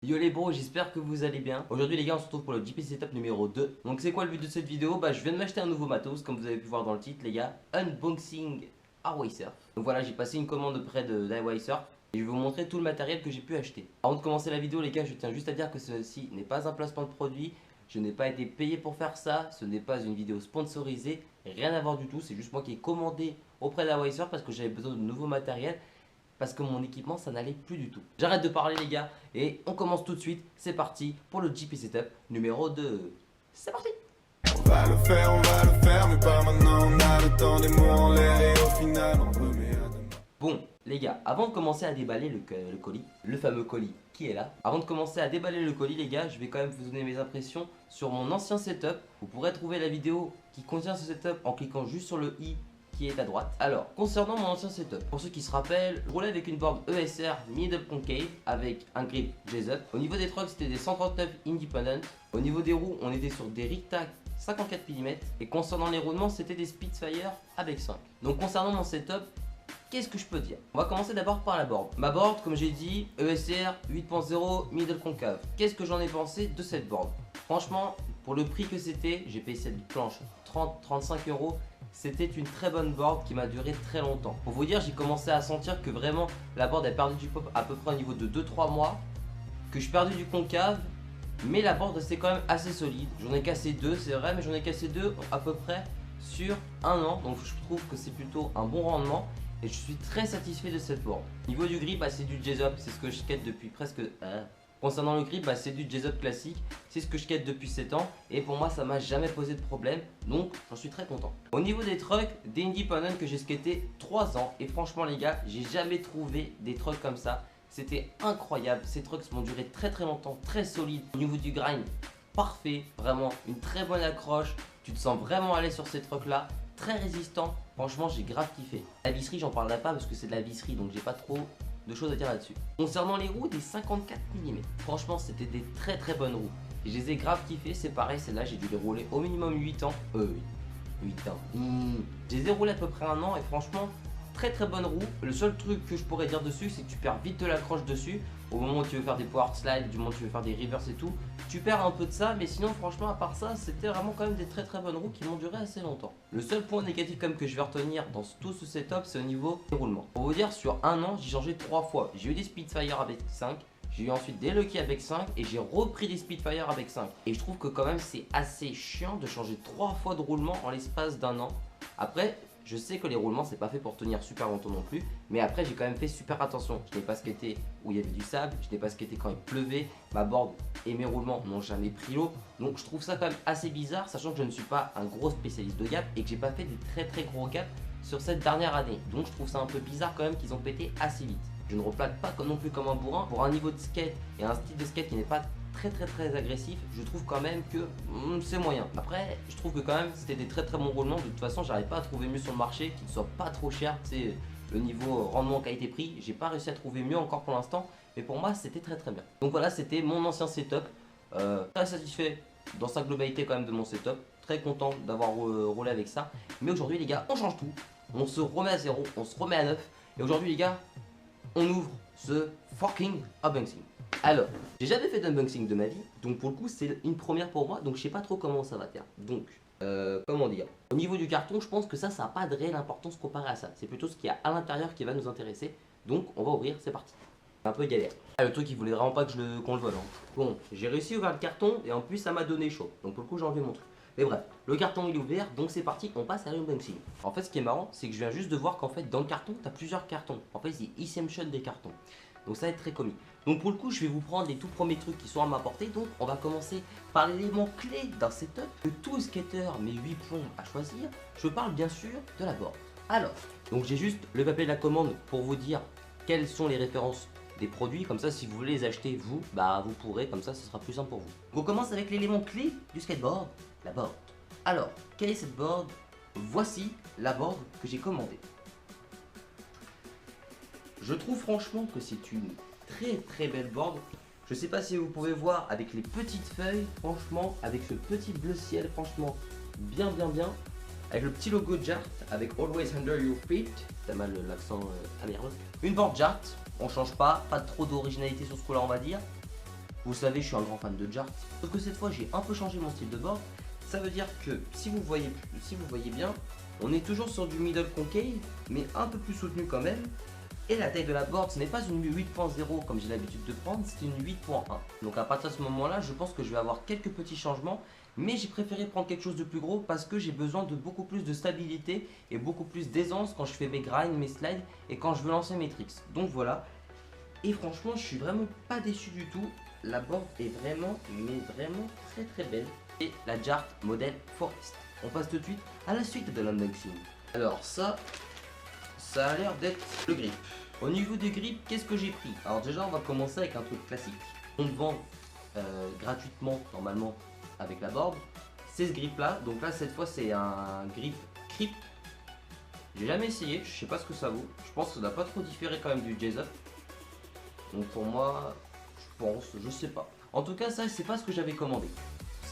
Yo les bros, j'espère que vous allez bien. Aujourd'hui les gars, on se retrouve pour le JP Setup numéro 2. Donc c'est quoi le but de cette vidéo? Bah je viens de m'acheter un nouveau matos, comme vous avez pu voir dans le titre les gars. Unboxing Huawei Surf. Donc voilà, j'ai passé une commande auprès d'Huawei Surf. Et je vais vous montrer tout le matériel que j'ai pu acheter. Avant de commencer la vidéo les gars, je tiens juste à dire que ceci n'est pas un placement de produit. Je n'ai pas été payé pour faire ça, ce n'est pas une vidéo sponsorisée, rien à voir du tout. C'est juste moi qui ai commandé auprès d'Huawei Surf parce que j'avais besoin de nouveau matériel. Parce que mon équipement ça n'allait plus du tout. J'arrête de parler les gars et on commence tout de suite. C'est parti pour le JP Setup numéro 2. C'est parti. On va le faire, mais pas maintenant. On a le temps des mots en l'air et au final on remet à demain. Bon les gars, avant de commencer à déballer le colis, le fameux colis qui est là. Avant de commencer à déballer le colis les gars, je vais quand même vous donner mes impressions sur mon ancien setup. Vous pourrez trouver la vidéo qui contient ce setup en cliquant juste sur le i qui est à droite. Alors, concernant mon ancien setup, pour ceux qui se rappellent, je roulais avec une board ESR middle concave avec un grip J-Up. Au niveau des trucks, c'était des 139 independent. Au niveau des roues, on était sur des Rig-Tac 54 mm. Et concernant les roulements, c'était des Spitfire avec 5. Donc concernant mon setup, qu'est-ce que je peux dire? On va commencer d'abord par la board. Ma board, comme j'ai dit, ESR 8.0 middle concave. Qu'est-ce que j'en ai pensé de cette board? Franchement, pour le prix que c'était, j'ai payé cette planche 30-35 euros. C'était une très bonne board qui m'a duré très longtemps. Pour vous dire, j'ai commencé à sentir que vraiment la board a perdu du pop à peu près au niveau de 2-3 mois. Que je perdais du concave. Mais la board restait quand même assez solide. J'en ai cassé 2, c'est vrai, mais j'en ai cassé 2 à peu près sur 1 an. Donc je trouve que c'est plutôt un bon rendement. Et je suis très satisfait de cette board. Niveau du grip, c'est du J-Up. C'est ce que je quête depuis presque... Concernant le grip, c'est du J-Up classique, c'est ce que je quête depuis 7 ans et pour moi ça m'a jamais posé de problème, donc j'en suis très content. Au niveau des trucks, des independent que j'ai skaté 3 ans et franchement les gars, j'ai jamais trouvé des trucks comme ça, c'était incroyable, ces trucks m'ont duré très longtemps, très solides. Au niveau du grind, parfait, vraiment une très bonne accroche, tu te sens vraiment à l'aise sur ces trucks là, très résistant, franchement j'ai grave kiffé. La visserie j'en parlerai pas parce que c'est de la visserie donc j'ai pas trop de choses à dire là-dessus. Concernant les roues, des 54 mm. Franchement, c'était des très bonnes roues. Et je les ai grave kiffées. C'est pareil, celles-là, j'ai dû les rouler au minimum 8 ans. 8 ans. Je les ai roulées à peu près 1 an et franchement, très bonne roue. Le seul truc que je pourrais dire dessus, c'est que tu perds vite de l'accroche dessus. Au moment où tu veux faire des power slides, du moment où tu veux faire des reverse et tout, tu perds un peu de ça. Mais sinon, franchement, à part ça, c'était vraiment quand même des très bonnes roues qui m'ont duré assez longtemps. Le seul point négatif quand même que je vais retenir dans tout ce setup, c'est au niveau des roulements. Pour vous dire, sur 1 an, j'ai changé 3 fois. J'ai eu des Spitfire avec 5. J'ai eu ensuite des Lucky avec 5 et j'ai repris des Spitfire avec 5. Et je trouve que quand même c'est assez chiant de changer 3 fois de roulement en l'espace d'1 an. Après, je sais que les roulements c'est pas fait pour tenir super longtemps non plus. Mais après j'ai quand même fait super attention. Je n'ai pas skaté où il y avait du sable, je n'ai pas skaté quand il pleuvait. Ma board et mes roulements n'ont jamais pris l'eau. Donc je trouve ça quand même assez bizarre, sachant que je ne suis pas un gros spécialiste de gap et que j'ai pas fait des très gros gaps sur cette dernière année. Donc je trouve ça un peu bizarre quand même qu'ils ont pété assez vite. Je ne replaque pas non plus comme un bourrin. Pour un niveau de skate et un style de skate qui n'est pas très agressif, je trouve quand même que c'est moyen. Après, je trouve que quand même c'était des très bons roulements. De toute façon, j'arrive pas à trouver mieux sur le marché, qui ne soit pas trop cher. C'est le niveau rendement qualité-prix. J'ai pas réussi à trouver mieux encore pour l'instant, mais pour moi c'était très bien. Donc voilà, c'était mon ancien setup. Très satisfait dans sa globalité quand même de mon setup. Très content d'avoir roulé avec ça. Mais aujourd'hui les gars, on change tout. On se remet à zéro, on se remet à neuf. Et aujourd'hui les gars, on ouvre ce fucking unboxing. Alors, j'ai jamais fait d'unboxing de ma vie, donc pour le coup c'est une première pour moi, donc je sais pas trop comment ça va faire. Donc, comment dire, au niveau du carton, je pense que ça n'a pas de réelle importance comparé à ça. C'est plutôt ce qu'il y a à l'intérieur qui va nous intéresser. Donc on va ouvrir, c'est parti. C'est un peu galère. Ah, le truc il voulait vraiment pas que qu'on le vole. Bon, j'ai réussi à ouvrir le carton et en plus ça m'a donné chaud. Donc pour le coup j'ai enlevé mon truc. Mais bref, le carton il est ouvert, donc c'est parti, on passe à l'unboxing. En fait ce qui est marrant, c'est que je viens juste de voir qu'en fait dans le carton, tu as plusieurs cartons. En fait c'est Essential des cartons. Donc ça va être très comique. Donc pour le coup, je vais vous prendre les tout premiers trucs qui sont à ma portée. Donc on va commencer par l'élément clé d'un setup que tout skater met 8 plombs à choisir. Je parle bien sûr de la board. Alors, donc j'ai juste le papier de la commande pour vous dire quelles sont les références des produits, comme ça si vous voulez les acheter vous, bah vous pourrez, comme ça ce sera plus simple pour vous. On commence avec l'élément clé du skateboard, la board. Alors, quelle est cette board? Voici la board que j'ai commandée. Je trouve franchement que c'est une très belle board. Je sais pas si vous pouvez voir avec les petites feuilles, franchement, avec ce petit bleu ciel, franchement, bien. Avec le petit logo Jart, avec Always Under Your Feet, t'as mal l'accent américain. Une board Jart, on change pas trop d'originalité sur ce coup-là on va dire. Vous savez, je suis un grand fan de Jart. Sauf que cette fois, j'ai un peu changé mon style de board. Ça veut dire que si vous voyez bien, on est toujours sur du middle concave, mais un peu plus soutenu quand même. Et la taille de la board, ce n'est pas une 8.0 comme j'ai l'habitude de prendre, c'est une 8.1. Donc à partir de ce moment-là, je pense que je vais avoir quelques petits changements. Mais j'ai préféré prendre quelque chose de plus gros parce que j'ai besoin de beaucoup plus de stabilité et beaucoup plus d'aisance quand je fais mes grinds, mes slides et quand je veux lancer mes tricks. Donc voilà. Et franchement, je suis vraiment pas déçu du tout. La board est vraiment, mais vraiment très très belle. Et la Jart modèle Forest. On passe tout de suite à la suite de l'unboxing. Alors ça a l'air d'être le grip. Au niveau du grip, qu'est-ce que j'ai pris? Alors déjà, on va commencer avec un truc classique. On vend gratuitement, normalement, avec la board, c'est ce grip là. Donc là, cette fois, c'est un grip Crip. J'ai jamais essayé, je sais pas ce que ça vaut. Je pense que ça doit pas trop différer quand même du J-Up. Donc pour moi, je sais pas. En tout cas, ça, c'est pas ce que j'avais commandé.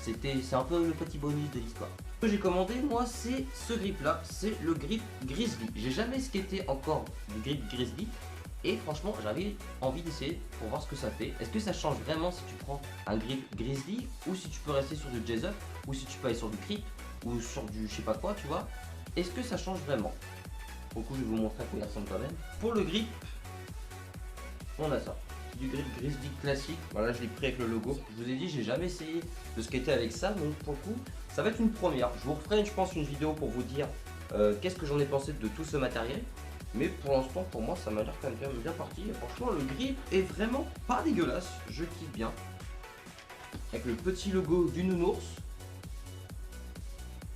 C'est un peu le petit bonus de l'histoire. Ce que j'ai commandé, moi, c'est ce grip là. C'est le grip Grizzly. J'ai jamais skaté encore du grip Grizzly. Et franchement, j'avais envie d'essayer pour voir ce que ça fait. Est-ce que ça change vraiment si tu prends un grip Grizzly ou si tu peux rester sur du J-Up ou si tu peux aller sur du Crip ou sur du je sais pas quoi, tu vois. Est-ce que ça change vraiment? Pour le coup, je vais vous montrer à quoi il ressemble quand même. Pour le grip, on a ça. Du grip Grizzly classique. Voilà, je l'ai pris avec le logo. Je vous ai dit, j'ai jamais essayé de skater avec ça. Donc pour le coup, ça va être une première. Je vous referai, je pense, une vidéo pour vous dire qu'est-ce que j'en ai pensé de tout ce matériel. Mais pour l'instant, pour moi, ça m'a l'air quand même bien parti. Et franchement, le grip est vraiment pas dégueulasse. Je kiffe bien. Avec le petit logo du nounours.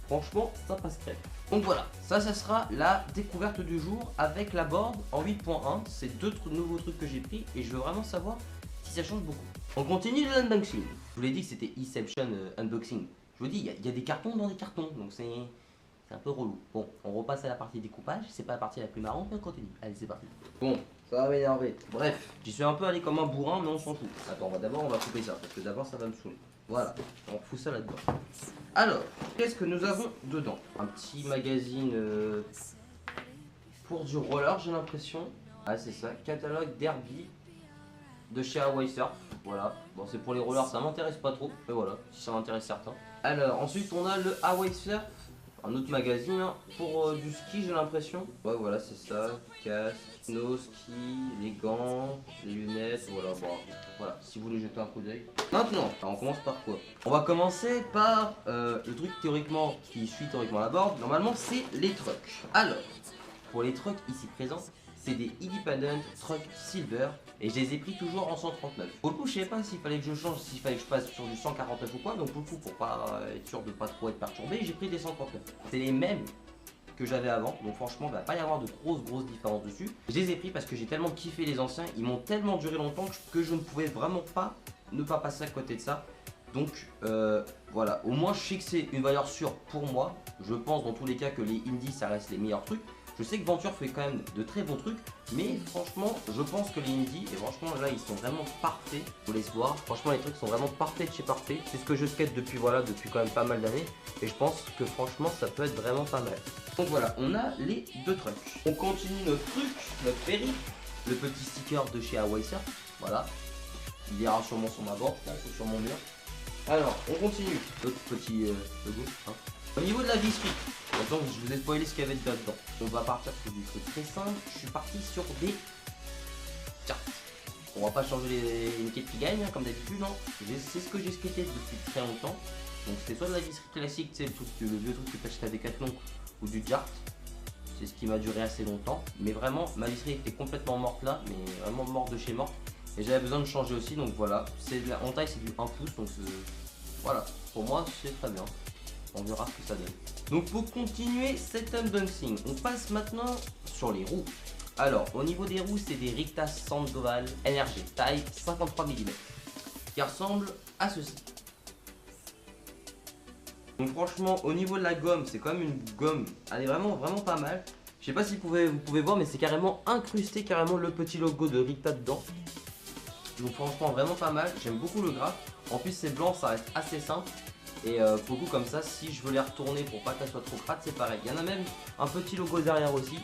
Franchement, ça passe crème. Donc voilà, ça sera la découverte du jour avec la board en 8.1. C'est deux nouveaux trucs que j'ai pris et je veux vraiment savoir si ça change beaucoup. On continue l'unboxing. Je vous l'ai dit que c'était Inception Unboxing. Je vous dis, il y a des cartons dans des cartons. Donc c'est un peu relou. Bon, on repasse à la partie découpage. C'est pas la partie la plus marrante, mais on continue. Allez, c'est parti. Bon, ça va m'énerver. Bref, j'y suis un peu allé comme un bourrin, mais on s'en fout. Attends, on va couper ça, parce que d'abord ça va me saouler. Voilà, on fout ça là-dedans. Alors, qu'est-ce que nous avons dedans? Un petit magazine pour du roller, j'ai l'impression. Ah, c'est ça, catalogue Derby de chez Hawaii Surf. Voilà, bon, c'est pour les rollers, ça m'intéresse pas trop, mais voilà, si ça m'intéresse certains. Alors, ensuite, on a le Hawaii Surf. Un autre magazine hein, pour du ski, j'ai l'impression. Ouais, voilà, c'est ça. Casque, snow, ski, les gants, les lunettes. Voilà, bon, voilà, si vous voulez jeter un coup d'œil. Maintenant, on commence par quoi? On va commencer par le truc théoriquement qui suit théoriquement la board. Normalement, c'est les trucks. Alors, pour les trucks ici présents, c'est des Independent Truck Silver et je les ai pris toujours en 139. Pour le coup, je sais pas s'il fallait que je change, s'il fallait que je passe sur du 149 ou quoi, donc pour le coup, pour pas être sûr de pas trop être perturbé, j'ai pris des 139. C'est les mêmes que j'avais avant, donc franchement, il va pas y avoir de grosses différences dessus. Je les ai pris parce que j'ai tellement kiffé les anciens, ils m'ont tellement duré longtemps que je ne pouvais vraiment pas ne pas passer à côté de ça. Donc voilà, au moins je sais que c'est une valeur sûre pour moi. Je pense dans tous les cas que les indies ça reste les meilleurs trucs. Je sais que Venture fait quand même de très bons trucs, mais franchement, je pense que les indies, et franchement là ils sont vraiment parfaits, vous laisse voir. Franchement les trucs sont vraiment parfaits de chez parfait. C'est ce que je skate depuis quand même pas mal d'années, et je pense que franchement ça peut être vraiment pas mal. Donc voilà, on a les deux trucs. On continue notre truc, notre périple, le petit sticker de chez Hawaii Surf, voilà. Il ira sûrement sur ma board, je pense, ou sur mon mur. Alors, on continue. L'autre petit logo. Hein. Au niveau de la visserie, attends, je vous ai spoilé ce qu'il y avait dedans. On va partir sur du truc très simple. Je suis parti sur des cartes. On va pas changer les quêtes qui gagnent, hein, comme d'habitude, non. C'est ce que j'ai skaté depuis très longtemps. Donc c'est soit de la visserie classique, c'est le vieux truc que tu achètes à Decathlon ou du Jart. C'est ce qui m'a duré assez longtemps. Mais vraiment, ma visserie était complètement morte là, mais vraiment morte de chez morte. Et j'avais besoin de changer aussi, donc voilà. En taille, c'est du 1 pouce, donc voilà. Pour moi, c'est très bien. On verra ce que ça donne. Donc pour continuer cet unboxing, on passe maintenant sur les roues. Alors, au niveau des roues, c'est des Ricta Sandoval NRG, taille 53 mm, qui ressemble à ceci. Donc franchement, au niveau de la gomme, c'est quand même une gomme, elle est vraiment pas mal. Je sais pas si vous pouvez voir, mais c'est carrément incrusté, carrément le petit logo de Ricta dedans. Donc franchement vraiment pas mal, j'aime beaucoup le graphe. En plus c'est blanc, ça reste assez simple. Et pour le coup comme ça, si je veux les retourner pour pas qu'elles soient trop crades, c'est pareil. Il y en a même un petit logo derrière aussi.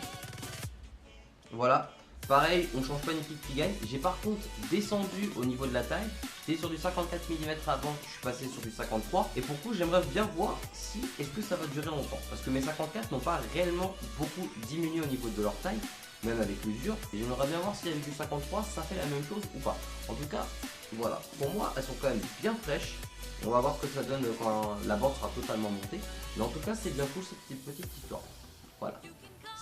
Voilà, Pareil, on change pas une équipe qui gagne. J'ai par contre descendu au niveau de la taille. J'étais sur du 54 mm avant, je suis passé sur du 53. Et pour le coup, j'aimerais bien voir si est-ce que ça va durer longtemps. Parce que mes 54 n'ont pas réellement beaucoup diminué au niveau de leur taille, même avec l'usure. Et j'aimerais bien voir si avec du 53, ça fait la même chose ou pas. En tout cas, voilà. Pour moi, elles sont quand même bien fraîches. On va voir ce que ça donne quand la bande sera totalement montée. Mais en tout cas, c'est bien cool cette petite histoire. Voilà.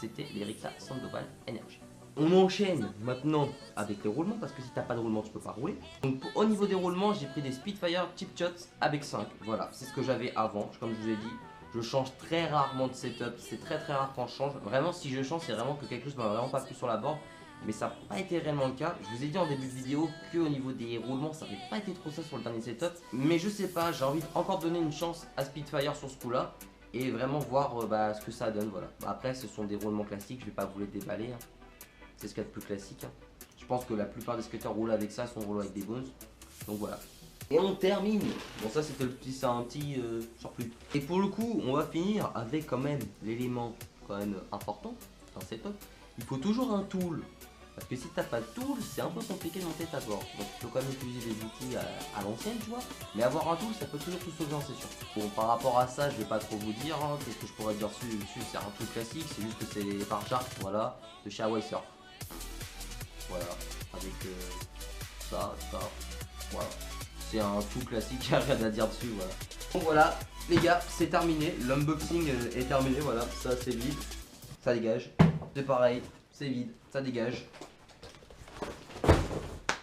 C'était les Ricta Sandoval Energy. On enchaîne maintenant avec les roulements parce que si t'as pas de roulement tu peux pas rouler. Donc au niveau des roulements j'ai pris des Spitfire Chip Shots avec 5. Voilà, c'est ce que j'avais avant. Comme je vous ai dit, je change très rarement de setup. C'est très rare quand je change. Vraiment si je change c'est vraiment que quelque chose m'a vraiment pas plu sur la board. Mais ça n'a pas été réellement le cas. Je vous ai dit en début de vidéo que au niveau des roulements ça n'avait pas été trop ça sur le dernier setup. Mais je sais pas, j'ai envie encore donner une chance à Spitfire sur ce coup là. Et vraiment voir ce que ça donne. Voilà. Après ce sont des roulements classiques, je vais pas vous les déballer. Hein. C'est ce qu'il y a de plus classique. Hein. Je pense que la plupart des skateurs roulent avec ça, sont roulés avec des bones. Donc voilà. Et on termine. Bon ça c'était un petit surplus. Et pour le coup, on va finir avec quand même l'élément quand même important dans cette setup. Il faut toujours un tool. Parce que si t'as pas de tool, c'est un peu compliqué de monter ta board. Donc il faut quand même utiliser des outils à l'ancienne, tu vois. Mais avoir un tool, ça peut toujours tout sauver en session. Bon, par rapport à ça, je vais pas trop vous dire. Hein. Qu'est-ce que je pourrais dire dessus? C'est un tool classique, c'est juste que c'est par Shark, voilà, de chez Hawaii Surf. Voilà, avec ça, voilà. C'est un tout classique, il n'y a rien à dire dessus, voilà. Donc voilà, les gars, c'est terminé. L'unboxing est terminé, voilà. Ça, c'est vide, ça dégage. C'est pareil, c'est vide, ça dégage.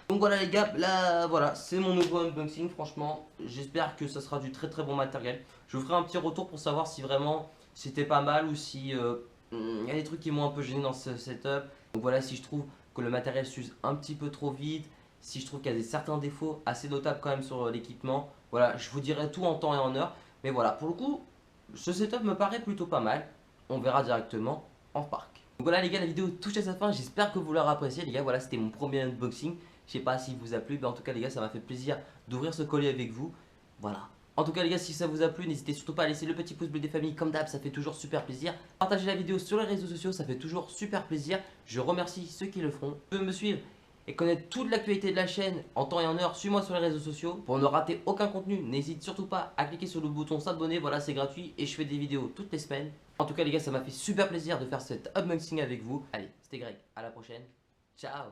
Donc voilà les gars, là voilà, c'est mon nouveau unboxing. Franchement, j'espère que ça sera du très bon matériel. Je vous ferai un petit retour pour savoir si vraiment c'était pas mal ou si y a des trucs qui m'ont un peu gêné dans ce setup. Donc voilà, si je trouve que le matériel s'use un petit peu trop vite, si je trouve qu'il y a certains défauts assez notables quand même sur l'équipement, voilà, je vous dirai tout en temps et en heure. Mais voilà, pour le coup, ce setup me paraît plutôt pas mal. On verra directement en parc. Donc voilà les gars, la vidéo touche à sa fin, j'espère que vous l'aurez apprécié les gars. Voilà, c'était mon premier unboxing. Je sais pas s'il vous a plu, mais en tout cas les gars, ça m'a fait plaisir d'ouvrir ce colis avec vous. Voilà. En tout cas les gars, si ça vous a plu, n'hésitez surtout pas à laisser le petit pouce bleu des familles comme d'hab, ça fait toujours super plaisir. Partagez la vidéo sur les réseaux sociaux, ça fait toujours super plaisir. Je remercie ceux qui le feront. Vous pouvez me suivre et connaître toute l'actualité de la chaîne en temps et en heure. Suis-moi sur les réseaux sociaux pour ne rater aucun contenu. N'hésite surtout pas à cliquer sur le bouton s'abonner, voilà c'est gratuit et je fais des vidéos toutes les semaines. En tout cas les gars, ça m'a fait super plaisir de faire cet unboxing avec vous. Allez, c'était Greg, à la prochaine. Ciao.